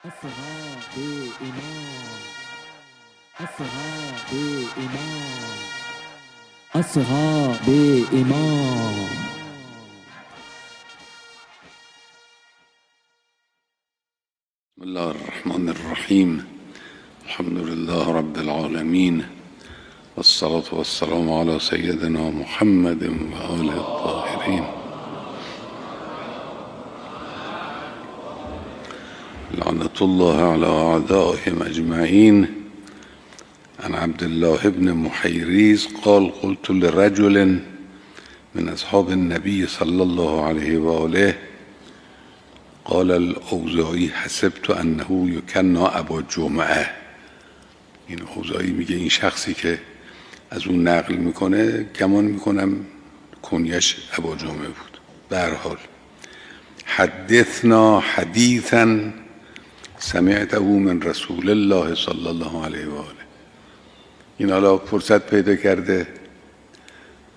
أصحاب إمام أصحاب إمام أصحاب إمام. بسم الله الرحمن الرحيم. الحمد لله رب العالمين، والصلاة والسلام على سيدنا محمد وآله الطاهرين. لعنة الله على أعدائهم أجمعين. عن عبد الله بن محيريز قال: قلت لرجل من أصحاب النبي صلى الله عليه وآله قال الاوزاعی: حسبت انه یکنی ابا جمعه. این اوزاعی میگه این شخصی که از اون نقل میکنه گمان میکنم کنیش ابا جمعه بود. به هر حال حدثنا حدیثا سمعته من رسول الله صلی الله علیه و آله. این حالا فرصت پیدا کرده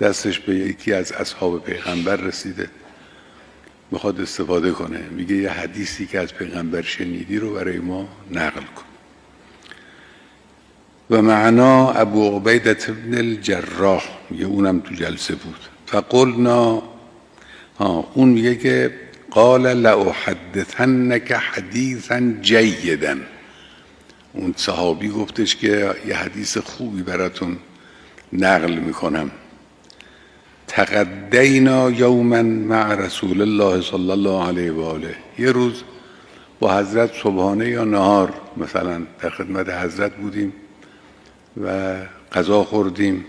دستش به یکی از اصحاب پیغمبر رسیده، میخواد استفاده کنه، میگه یه حدیثی که از پیغمبر شنیدی رو برای ما نقل کن. و معنا ابو عبیده بن الجراح، میگه اونم تو جلسه بود. فقلنا، اون میگه که قال لأحدثنک حدیثا جیدا. اون صحابی گفتش که یه حدیث خوبی براتون نقل میکنم. تغدینا یوما مع رسول الله صلی الله علیه و آله. یه روز با حضرت صبحانه یا نهار مثلا در خدمت حضرت بودیم و غذا خوردیم.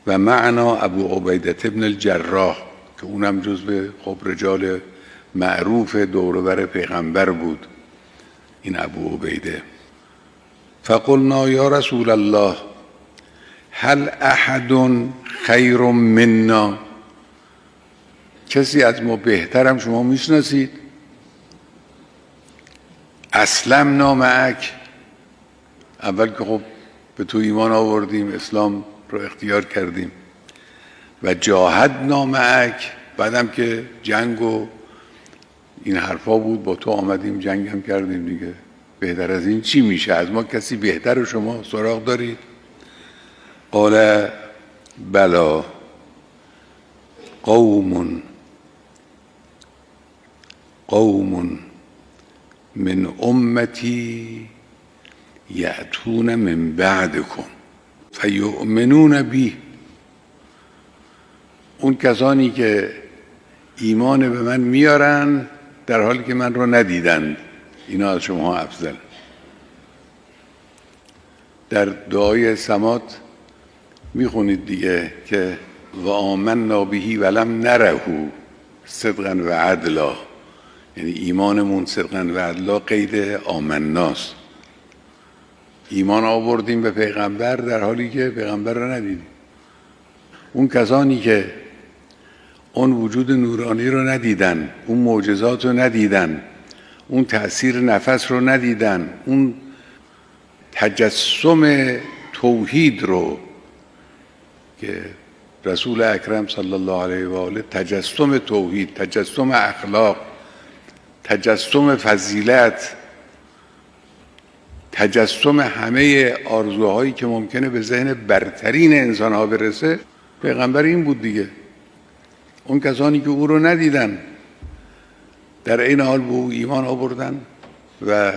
و معنا ابو عبیده بن الجراح که اونم جزو خب رجال معروف دور و بر پیغمبر بود، این ابو عبیده. فقلنا یا رسول الله هل احد خیر منا؟ کسی از ما بهترم شما میشناسید؟ اسلمنا معک. اول که خب به تو ایمان آوردیم، اسلام رو اختیار کردیم. و جاهدنا معک، بعدم که جنگ و این حرفا بود با تو آمدیم جنگ هم کردیم دیگه. بهتر از این چی میشه؟ از ما کسی بهتر رو شما سراغ دارید؟ قال بلا قوم من امتی یأتون من بعدکم فیؤمنون بی. اون کسانی که ایمان به من میارن در حالی که من رو ندیدند، اینا از شما افضل. در دعای سمات میخونید دیگه که و آمنا بهی ولم نره صدقا و عدلا. یعنی ایمانمون صدقا و عدلا قید آمناست. ایمان آوردیم به پیغمبر در حالی که پیغمبر رو ندیدیم. اون کسانی که اون وجود نورانی رو ندیدن، اون معجزات رو ندیدن، اون تأثیر نفس رو ندیدن، اون تجسم توحید رو که رسول اکرم صلی الله علیه و آله تجسم توحید، تجسم اخلاق، تجسم فضیلت، تجسم همه آرزوهایی که ممکنه به ذهن برترین انسانها برسه، پیغمبر این بود دیگه. اون کسانی که او رو ندیدن در این حال به او ایمان آوردن و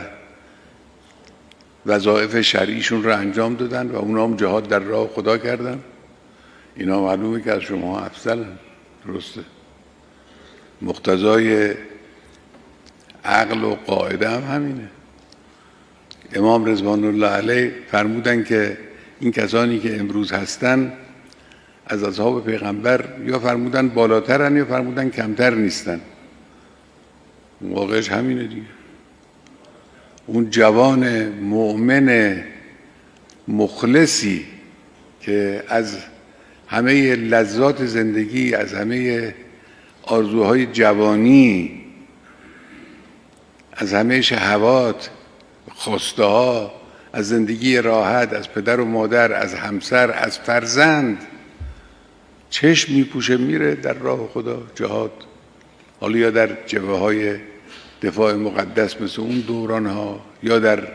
وظایف شرعیشون رو انجام دادن و اونا هم جهاد در راه خدا کردن، اینا معلومه که از شما افضلن. درسته؟ مقتضای عقل و قاعده هم همینه. امام رضوان الله علیه فرمودن که این کسانی که امروز هستن از اصحاب پیغمبر یا فرمودن بالاترن یا فرمودن کمتر نیستن. واقعش همینه دیگه. اون جوان مؤمن مخلصی که از همه لذات زندگی، از همه آرزوهای جوانی، از همه شهوات، خواسته ها، از زندگی راحت، از پدر و مادر، از همسر، از فرزند چشم میپوشه میره در راه خدا جهاد، حالا یا در جبهه های دفاع مقدس مثل اون دوران ها، یا در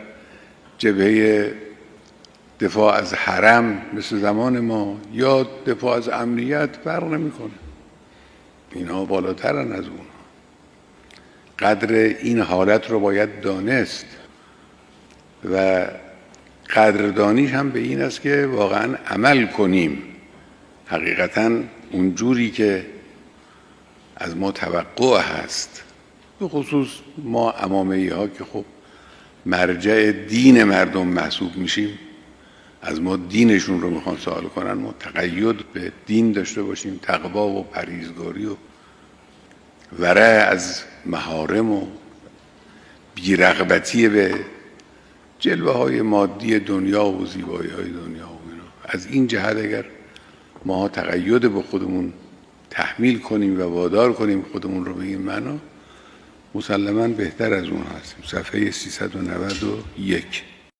جبهه دفاع از حرم مثل زمان ما، یا دفاع از امنیت، فرق نمیکنه. اینها بالاترن از اون. قدر این حالت رو باید دانست و قدردانیش هم به این است که واقعا عمل کنیم، حقیقتا اون جوری که از ما توقع هست. به خصوص ما امامه‌ای ها که خب مرجع دین مردم محسوب میشیم، از ما دینشون رو میخوان سوال کنن، ما تقید به دین داشته باشیم، تقوا و پرهیزگاری و ورع از محارم و بی‌رغبتی به جلوه های مادی دنیا و زیبایی های دنیا و اینا. از این جهت اگر ما تقید به خودمون تحمیل کنیم و وادار کنیم خودمون رو به این معنا، مسلماً بهتر از اون هستیم. صفحه 391.